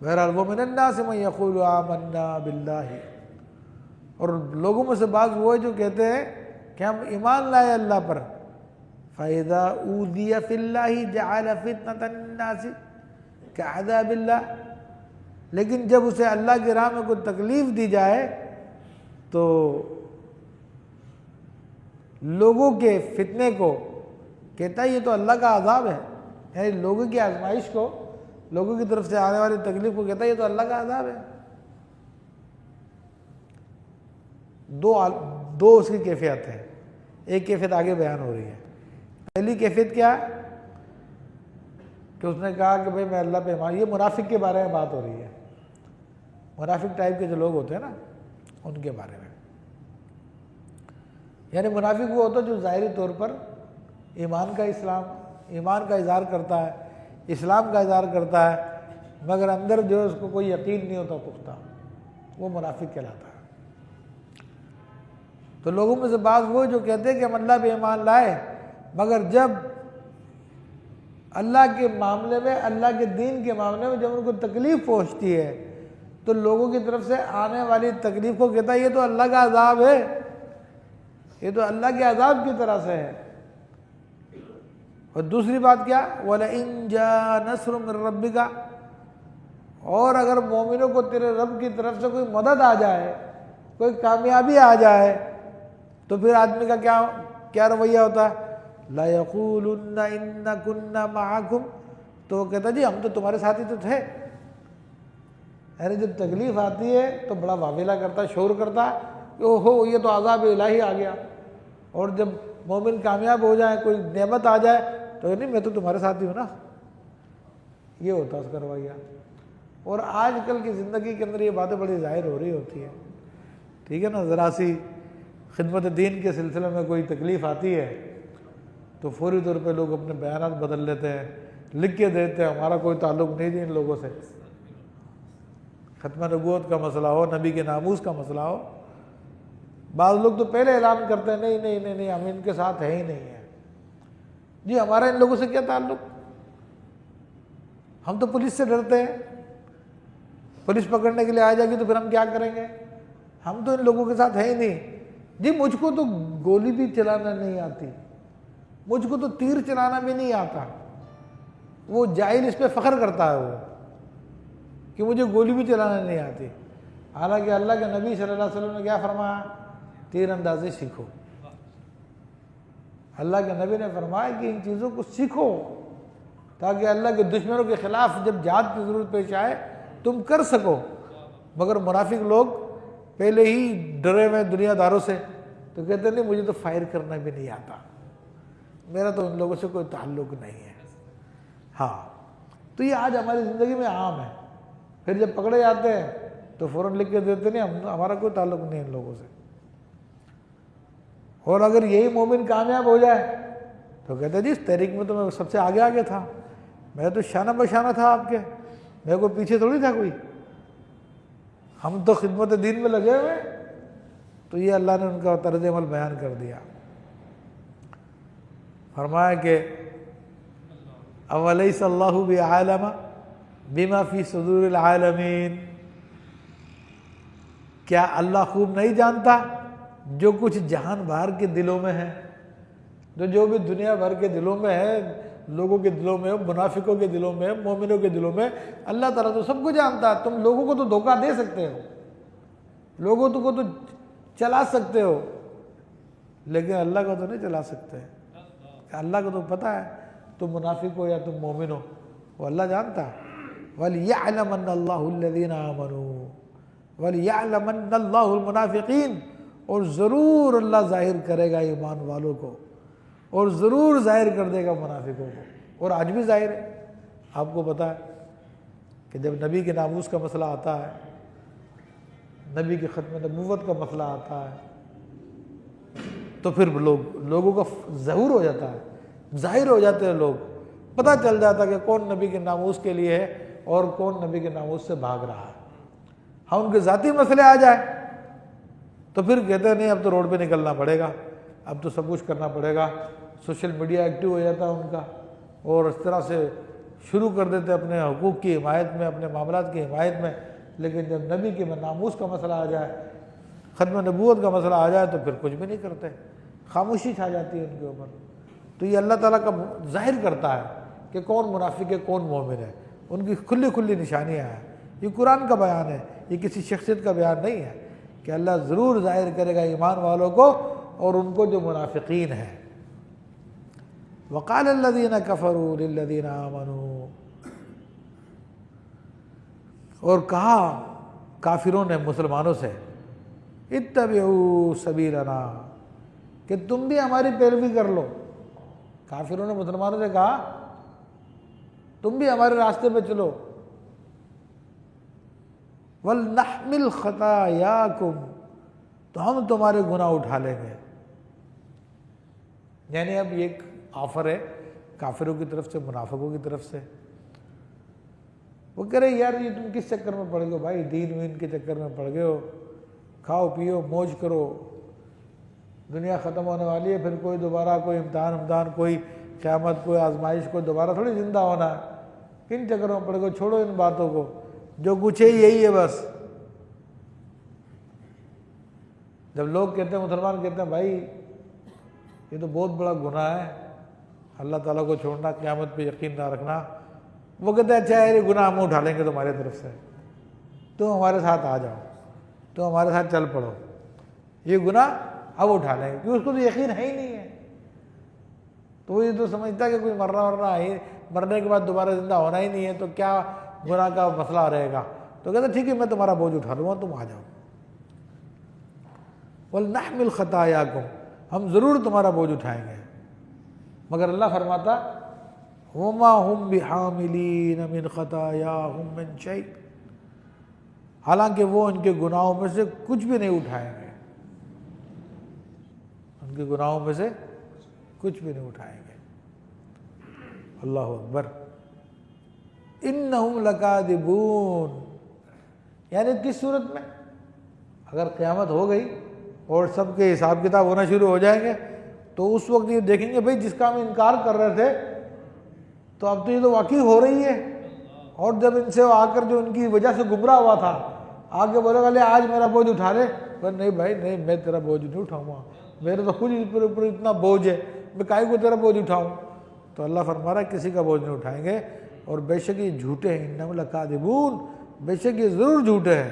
بہرحال وہ من الناس من یقول آمنا باللہ، اور لوگوں میں سے بعض وہ جو کہتے ہیں کہ ہم ایمان لائے اللہ پر، فَإِذَا أُوذِيَ فِي اللَّهِ جَعَلَ فِتْنَةَ النَّاسِ كَعَذَابِ اللَّهِ، لیکن جب اسے اللہ کی راہ میں کوئی تکلیف دی جائے تو لوگوں کے فتنے کو کہتا ہے یہ تو اللہ کا عذاب ہے، یعنی لوگوں کی آزمائش کو، لوگوں کی طرف سے آنے والی تکلیف کو کہتا ہے یہ تو اللہ کا عذاب ہے۔ دو اس کی کیفیت ہے، ایک کیفیت آگے بیان ہو رہی ہے۔ پہلی کیفیت کیا ہے کہ اس نے کہا کہ بھئی میں اللہ پہ ایمان، یہ منافق کے بارے میں بات ہو رہی ہے، منافق ٹائپ کے جو لوگ ہوتے ہیں نا ان کے بارے میں، یعنی منافق وہ ہوتا ہے جو ظاہری طور پر ایمان کا اظہار کرتا ہے، اسلام کا اظہار کرتا ہے، مگر اندر جو ہے اس کو کوئی یقین نہیں ہوتا پختہ، وہ منافق کہلاتا ہے۔ تو لوگوں میں سے بعض وہ جو کہتے ہیں کہ ہم اللہ پہ ایمان لائے، مگر جب اللہ کے معاملے میں، اللہ کے دین کے معاملے میں جب ان کو تکلیف پہنچتی ہے تو لوگوں کی طرف سے آنے والی تکلیف کو کہتا ہے یہ تو اللہ کا عذاب ہے، یہ تو اللہ کے عذاب کی طرح سے ہے۔ اور دوسری بات کیا، وَلَئِن جَاءَ نَصْرٌ مِّن رَبِّكَ، اور اگر مومنوں کو تیرے رب کی طرف سے کوئی مدد آ جائے، کوئی کامیابی آ جائے، تو پھر آدمی کا کیا رویہ ہوتا ہے، لَا يَقُولُنَّ إِنَّا كُنَّا مَعَكُمْ، تو وہ کہتا جی ہم تو تمہارے ساتھ ہی تو تھے۔ یعنی جب تکلیف آتی ہے تو بڑا واویلا کرتا ہے، شور کرتا ہے کہ اوہو یہ تو عذاب الہی آ گیا، اور جب مومن کامیاب ہو جائے، کوئی نعمت آ جائے تو نہیں میں تو تمہارے ساتھ ہی ہوں نا، یہ ہوتا ہے اس کا رویہ۔ اور آج کل کی زندگی کے اندر یہ باتیں بڑی ظاہر ہو رہی ہوتی ہیں، ٹھیک ہے نا، ذرا سی خدمت دین کے سلسلے میں کوئی تکلیف آتی ہے تو فوری طور پہ لوگ اپنے بیانات بدل لیتے ہیں، لکھ کے دیتے ہیں ہمارا کوئی تعلق نہیں تھی ان لوگوں سے، ختم نبوت کا مسئلہ ہو، نبی کے ناموس کا مسئلہ ہو، بعض لوگ تو پہلے اعلان کرتے ہیں نہیں ہم ان کے ساتھ ہے ہی نہیں ہیں، جی ہمارا ان لوگوں سے کیا تعلق، ہم تو پولیس سے ڈرتے ہیں، پولیس پکڑنے کے لیے آ جائے گی تو پھر ہم کیا کریں گے، ہم تو ان لوگوں کے ساتھ ہے ہی نہیں، جی مجھ کو تو گولی بھی چلانا نہیں آتی، مجھ کو تو تیر چلانا بھی نہیں آتا، وہ جاہل اس پہ فخر کرتا ہے وہ کہ مجھے گولی بھی چلانا نہیں آتی، حالانکہ اللہ کے نبی صلی اللہ علیہ وسلم نے کیا فرمایا، تیر اندازی سیکھو، اللہ کے نبی نے فرمایا کہ ان چیزوں کو سیکھو تاکہ اللہ کے دشمنوں کے خلاف جب جہاد کی ضرورت پیش آئے تم کر سکو۔ مگر منافق لوگ پہلے ہی ڈرے ہوئے دنیا داروں سے تو کہتے نہیں مجھے تو فائر کرنا بھی نہیں آتا، میرا تو ان لوگوں سے کوئی تعلق نہیں ہے۔ ہاں تو یہ آج ہماری زندگی میں عام ہے، پھر جب پکڑے جاتے ہیں تو فوراً لکھ کے دیتے نہیں ہمارا کوئی تعلق نہیں ان لوگوں سے۔ اور اگر یہی مومن کامیاب ہو جائے تو کہتے جی اس تحریک میں تو میں سب سے آگے تھا، میں تو شانہ بشانہ تھا آپ کے، میرے کو پیچھے تھوڑی تھا کوئی، ہم تو خدمت دین میں لگے ہوئے۔ تو یہ اللہ نے ان کا طرز عمل بیان کر دیا، فرمایا کہ اولیس اللہ بعالم بما فی صدور العالمین، کیا اللہ خوب نہیں جانتا جو کچھ جہان بھر کے دلوں میں ہے، جو بھی دنیا بھر کے دلوں میں ہے، لوگوں کے دلوں میں، منافقوں کے دلوں میں، مومنوں کے دلوں میں، اللہ تعالیٰ تو سب کو جانتا ہے۔ تم لوگوں کو تو دھوکہ دے سکتے ہو، لوگوں کو تو چلا سکتے ہو، لیکن اللہ کو تو نہیں چلا سکتے۔ اللہ کو تو پتہ ہے تم منافق ہو یا تم مومن ہو، وہ اللہ جانتا ہے۔ وَلْيَعْلَمَنَّ اللَّهُ الَّذِينَ آمَنُوا وَلْيَعْلَمَنَّ اللَّهُ الْمُنَافِقِينَ، اور ضرور اللہ ظاہر کرے گا ایمان والوں کو، اور ضرور ظاہر کر دے گا منافقوں کو، اور آج بھی ظاہر ہے۔ آپ کو پتہ ہے کہ جب نبی کے ناموس کا مسئلہ آتا ہے، نبی کی ختم نبوت کا مسئلہ آتا ہے تو پھر لوگوں کا ظہور ہو جاتا ہے، ظاہر ہو جاتے ہیں لوگ، پتہ چل جاتا ہے کہ کون نبی کے ناموس کے لیے ہے اور کون نبی کے ناموس سے بھاگ رہا ہے۔ ہاں ان کے ذاتی مسئلے آ جائے تو پھر کہتے ہیں نہیں اب تو روڈ پہ نکلنا پڑے گا، اب تو سب کچھ کرنا پڑے گا، سوشل میڈیا ایکٹیو ہو جاتا ہے ان کا، اور اس طرح سے شروع کر دیتے اپنے حقوق کی حمایت میں، اپنے معاملات کی حمایت میں، لیکن جب نبی کے ناموس کا مسئلہ آ جائے، ختم نبوت کا مسئلہ آ جائے تو پھر کچھ بھی نہیں کرتے، خاموشی چھا جاتی ہے ان کے اوپر۔ تو یہ اللہ تعالیٰ کا ظاہر کرتا ہے کہ کون منافق ہے کون مومن ہے، ان کی کھلی کھلی نشانیاں ہیں۔ یہ قرآن کا بیان ہے، یہ کسی شخصیت کا بیان نہیں ہے، کہ اللہ ضرور ظاہر کرے گا ایمان والوں کو اور ان کو جو منافقین ہیں۔ وقال الذین کفروا للذین آمنوا، اور کہا کافروں نے مسلمانوں سے، اتبعوا سبیلنا، کہ تم بھی ہماری پیروی کر لو۔ کافروں نے مسلمانوں سے کہا تم بھی ہمارے راستے پہ چلو۔ وَلْنَحْمِلْ خَطَايَاكُمْ، تو ہم تمہارے گناہ اٹھا لیں گے۔ یعنی اب یہ ایک آفر ہے کافروں کی طرف سے، منافقوں کی طرف سے۔ وہ کہہ رہے یار یہ تم کس چکر میں پڑ گئے ہو بھائی، دین وین کے چکر میں پڑ گئے ہو، کھاؤ پیو موج کرو، دنیا ختم ہونے والی ہے، پھر کوئی دوبارہ کوئی امتحان کوئی قیامت کوئی آزمائش کو دوبارہ تھوڑی زندہ ہونا ہے، کن چکروں میں پڑ گئے، چھوڑو ان باتوں کو، جو کچھ ہے یہی ہے بس۔ جب لوگ کہتے ہیں، مسلمان کہتے ہیں بھائی یہ تو بہت بڑا گناہ ہے اللہ تعالیٰ کو چھوڑنا، قیامت پہ یقین نہ رکھنا، وہ کہتے ہیں اچھا یہ گناہ ہم اٹھا لیں گے تمہاری طرف سے، تم ہمارے ساتھ آ جاؤ، تم ہمارے ساتھ چل پڑو، یہ گناہ اب اٹھا لیں گے، کیونکہ اس کو تو یقین ہے ہی نہیں ہے۔ تو وہ یہ تو سمجھتا ہے کہ کوئی مرنے کے بعد دوبارہ زندہ ہونا ہی نہیں ہے، تو کیا گناہ کا مسئلہ رہے گا۔ تو کہتے ہیں ٹھیک ہے میں تمہارا بوجھ اٹھا لوں گا، تم آ جاؤ۔ وَلْنَحْمِلْ خَطَايَاكُمْ، ہم ضرور تمہارا بوجھ اٹھائیں گے، مگر اللہ فرماتا وَمَا هُمْ بِحَامِلِينَ مِنْ خَطَايَاهُمْ مِنْ شَيْءٍ، حالانکہ وہ ان کے گناہوں میں سے کچھ بھی نہیں اٹھائیں گے، ان کے گناہوں میں سے کچھ بھی نہیں اٹھائیں گے۔ اللہ اکبر۔ اِنَّهُمْ لَكَاذِبُونَ، یعنی کس صورت میں؟ اگر قیامت ہو گئی اور سب کے حساب کتاب ہونا شروع ہو جائیں گے تو اس وقت یہ دیکھیں گے بھئی جس کا ہم انکار کر رہے تھے تو اب تو یہ تو واقعی ہو رہی ہے، اور جب ان سے آ کر جو ان کی وجہ سے گمراہ ہوا تھا آگے بولے گا لے آج میرا بوجھ اٹھا لے، پر نہیں بھائی نہیں، میں تیرا بوجھ نہیں اٹھاؤں گا، میرے تو خود اوپر اتنا بوجھ ہے، میں کاہے کو تیرا بوجھ اٹھاؤں۔ تو اللہ فرما رہا ہے کسی کا بوجھ نہیں اٹھائیں گے، اور بے شک یہ جھوٹے ہیں، انہم لکاذبون، بے شک یہ ضرور جھوٹے ہیں۔